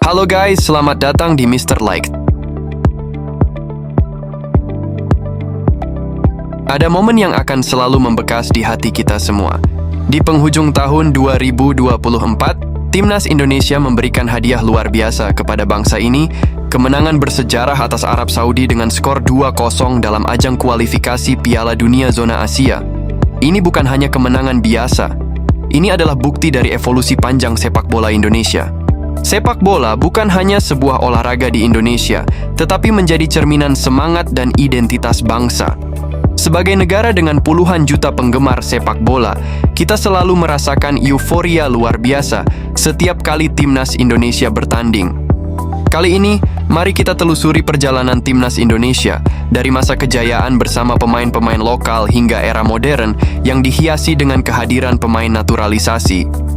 Halo guys, selamat datang di Mr. Like. Ada momen yang akan selalu membekas di hati kita semua. Di penghujung tahun 2024, Timnas Indonesia memberikan hadiah luar biasa kepada bangsa ini, kemenangan bersejarah atas Arab Saudi dengan skor 2-0 dalam ajang kualifikasi Piala Dunia Zona Asia. Ini bukan hanya kemenangan biasa. Ini adalah bukti dari evolusi panjang sepak bola Indonesia. Sepak bola bukan hanya sebuah olahraga di Indonesia, tetapi menjadi cerminan semangat dan identitas bangsa. Sebagai negara dengan puluhan juta penggemar sepak bola, kita selalu merasakan euforia luar biasa setiap kali Timnas Indonesia bertanding. Kali ini, mari kita telusuri perjalanan Timnas Indonesia dari masa kejayaan bersama pemain-pemain lokal hingga era modern yang dihiasi dengan kehadiran pemain naturalisasi.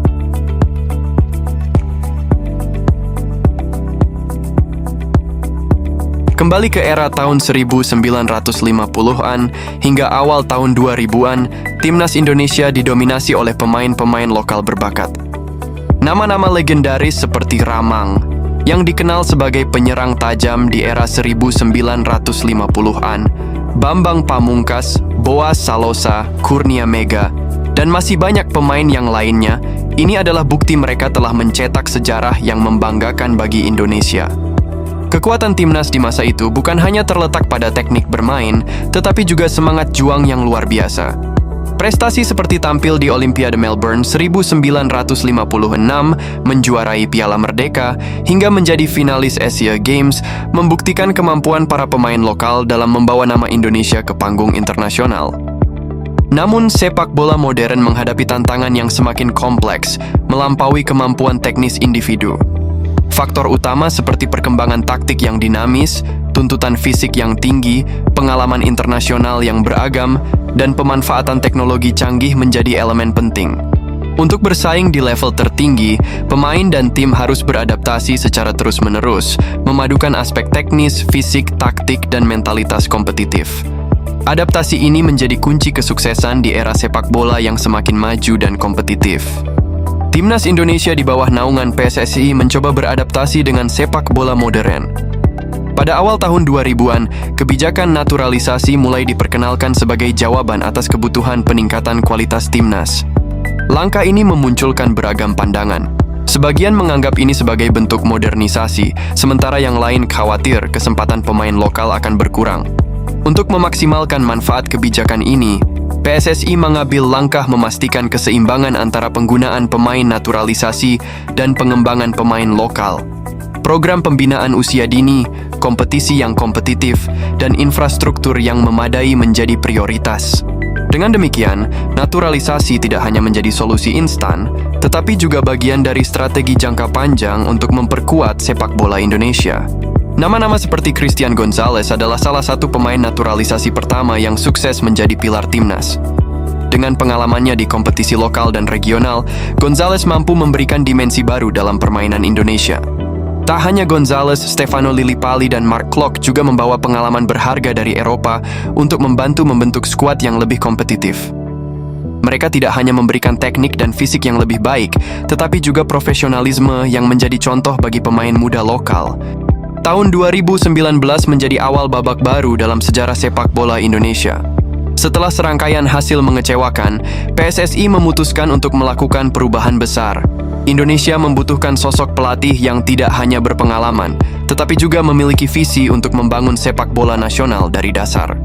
Kembali ke era tahun 1950-an hingga awal tahun 2000-an, Timnas Indonesia didominasi oleh pemain-pemain lokal berbakat. Nama-nama legendaris seperti Ramang, yang dikenal sebagai penyerang tajam di era 1950-an, Bambang Pamungkas, Boas Salosa, Kurnia Mega, dan masih banyak pemain yang lainnya, ini adalah bukti mereka telah mencetak sejarah yang membanggakan bagi Indonesia. Kekuatan Timnas di masa itu bukan hanya terletak pada teknik bermain, tetapi juga semangat juang yang luar biasa. Prestasi seperti tampil di Olimpiade Melbourne 1956, menjuarai Piala Merdeka, hingga menjadi finalis Asia Games, membuktikan kemampuan para pemain lokal dalam membawa nama Indonesia ke panggung internasional. Namun, sepak bola modern menghadapi tantangan yang semakin kompleks, melampaui kemampuan teknis individu. Faktor utama seperti perkembangan taktik yang dinamis, tuntutan fisik yang tinggi, pengalaman internasional yang beragam, dan pemanfaatan teknologi canggih menjadi elemen penting. Untuk bersaing di level tertinggi, pemain dan tim harus beradaptasi secara terus-menerus, memadukan aspek teknis, fisik, taktik, dan mentalitas kompetitif. Adaptasi ini menjadi kunci kesuksesan di era sepak bola yang semakin maju dan kompetitif. Timnas Indonesia di bawah naungan PSSI mencoba beradaptasi dengan sepak bola modern. Pada awal tahun 2000-an, kebijakan naturalisasi mulai diperkenalkan sebagai jawaban atas kebutuhan peningkatan kualitas timnas. Langkah ini memunculkan beragam pandangan. Sebagian menganggap ini sebagai bentuk modernisasi, sementara yang lain khawatir kesempatan pemain lokal akan berkurang. Untuk memaksimalkan manfaat kebijakan ini, PSSI mengambil langkah memastikan keseimbangan antara penggunaan pemain naturalisasi dan pengembangan pemain lokal. Program pembinaan usia dini, kompetisi yang kompetitif, dan infrastruktur yang memadai menjadi prioritas. Dengan demikian, naturalisasi tidak hanya menjadi solusi instan, tetapi juga bagian dari strategi jangka panjang untuk memperkuat sepak bola Indonesia. Nama-nama seperti Christian Gonzalez adalah salah satu pemain naturalisasi pertama yang sukses menjadi pilar timnas. Dengan pengalamannya di kompetisi lokal dan regional, Gonzalez mampu memberikan dimensi baru dalam permainan Indonesia. Tak hanya Gonzalez, Stefano Lillipali dan Mark Klok juga membawa pengalaman berharga dari Eropa untuk membantu membentuk skuad yang lebih kompetitif. Mereka tidak hanya memberikan teknik dan fisik yang lebih baik, tetapi juga profesionalisme yang menjadi contoh bagi pemain muda lokal. Tahun 2019 menjadi awal babak baru dalam sejarah sepak bola Indonesia. Setelah serangkaian hasil mengecewakan, PSSI memutuskan untuk melakukan perubahan besar. Indonesia membutuhkan sosok pelatih yang tidak hanya berpengalaman, tetapi juga memiliki visi untuk membangun sepak bola nasional dari dasar.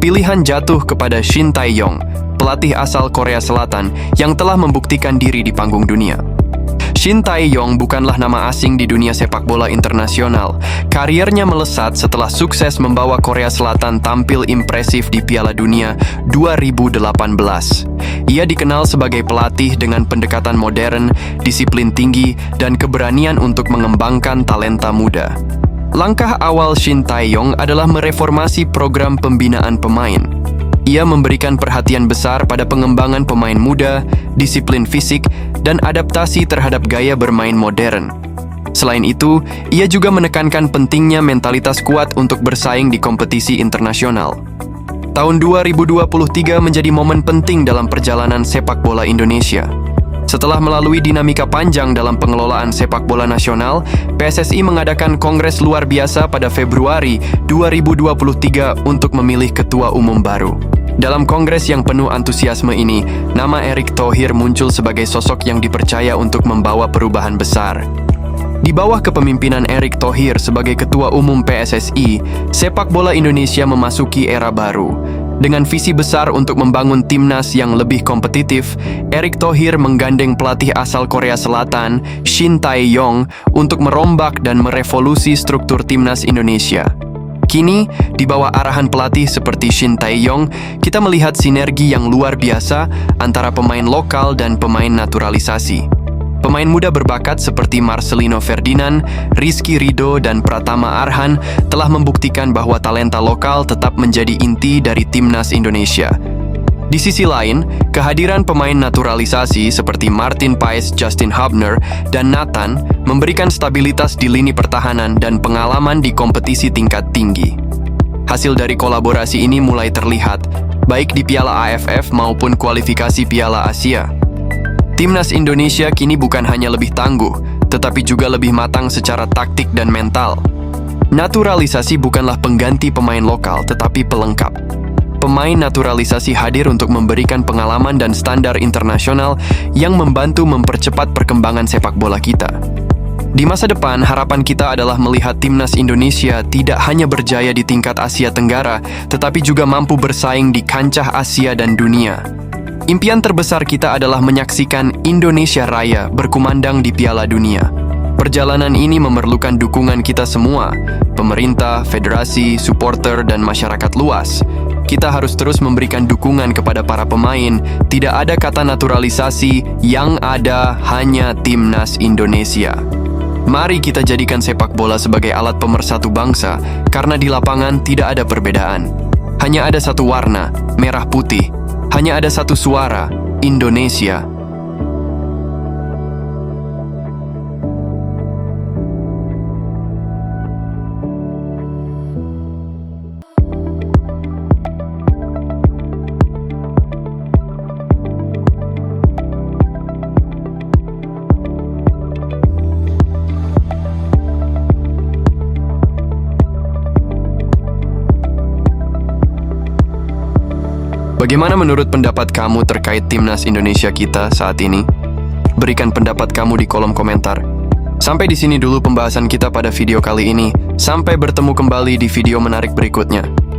Pilihan jatuh kepada Shin Tae-yong, pelatih asal Korea Selatan yang telah membuktikan diri di panggung dunia. Shin Tae-yong bukanlah nama asing di dunia sepak bola internasional. Kariernya melesat setelah sukses membawa Korea Selatan tampil impresif di Piala Dunia 2018. Ia dikenal sebagai pelatih dengan pendekatan modern, disiplin tinggi, dan keberanian untuk mengembangkan talenta muda. Langkah awal Shin Tae-yong adalah mereformasi program pembinaan pemain. Ia memberikan perhatian besar pada pengembangan pemain muda, disiplin fisik, dan adaptasi terhadap gaya bermain modern. Selain itu, ia juga menekankan pentingnya mentalitas kuat untuk bersaing di kompetisi internasional. Tahun 2023 menjadi momen penting dalam perjalanan sepak bola Indonesia. Setelah melalui dinamika panjang dalam pengelolaan sepak bola nasional, PSSI mengadakan kongres luar biasa pada Februari 2023 untuk memilih ketua umum baru. Dalam kongres yang penuh antusiasme ini, nama Erick Thohir muncul sebagai sosok yang dipercaya untuk membawa perubahan besar. Di bawah kepemimpinan Erick Thohir sebagai ketua umum PSSI, sepak bola Indonesia memasuki era baru. Dengan visi besar untuk membangun timnas yang lebih kompetitif, Erick Thohir menggandeng pelatih asal Korea Selatan, Shin Tae-yong, untuk merombak dan merevolusi struktur timnas Indonesia. Kini, di bawah arahan pelatih seperti Shin Tae-yong, kita melihat sinergi yang luar biasa antara pemain lokal dan pemain naturalisasi. Pemain muda berbakat seperti Marcelino Ferdinand, Rizky Ridho, dan Pratama Arhan telah membuktikan bahwa talenta lokal tetap menjadi inti dari timnas Indonesia. Di sisi lain, kehadiran pemain naturalisasi seperti Martin Paes, Justin Hubner, dan Nathan memberikan stabilitas di lini pertahanan dan pengalaman di kompetisi tingkat tinggi. Hasil dari kolaborasi ini mulai terlihat, baik di Piala AFF maupun kualifikasi Piala Asia. Timnas Indonesia kini bukan hanya lebih tangguh, tetapi juga lebih matang secara taktik dan mental. Naturalisasi bukanlah pengganti pemain lokal, tetapi pelengkap. Pemain naturalisasi hadir untuk memberikan pengalaman dan standar internasional yang membantu mempercepat perkembangan sepak bola kita. Di masa depan, harapan kita adalah melihat timnas Indonesia tidak hanya berjaya di tingkat Asia Tenggara, tetapi juga mampu bersaing di kancah Asia dan dunia. Impian terbesar kita adalah menyaksikan Indonesia Raya berkumandang di Piala Dunia. Perjalanan ini memerlukan dukungan kita semua, pemerintah, federasi, supporter, dan masyarakat luas. Kita harus terus memberikan dukungan kepada para pemain. Tidak ada kata naturalisasi, yang ada hanya timnas Indonesia. Mari kita jadikan sepak bola sebagai alat pemersatu bangsa, karena di lapangan tidak ada perbedaan. Hanya ada satu warna, merah putih. Hanya ada satu suara, Indonesia. Bagaimana menurut pendapat kamu terkait timnas Indonesia kita saat ini? Berikan pendapat kamu di kolom komentar. Sampai di sini dulu pembahasan kita pada video kali ini. Sampai bertemu kembali di video menarik berikutnya.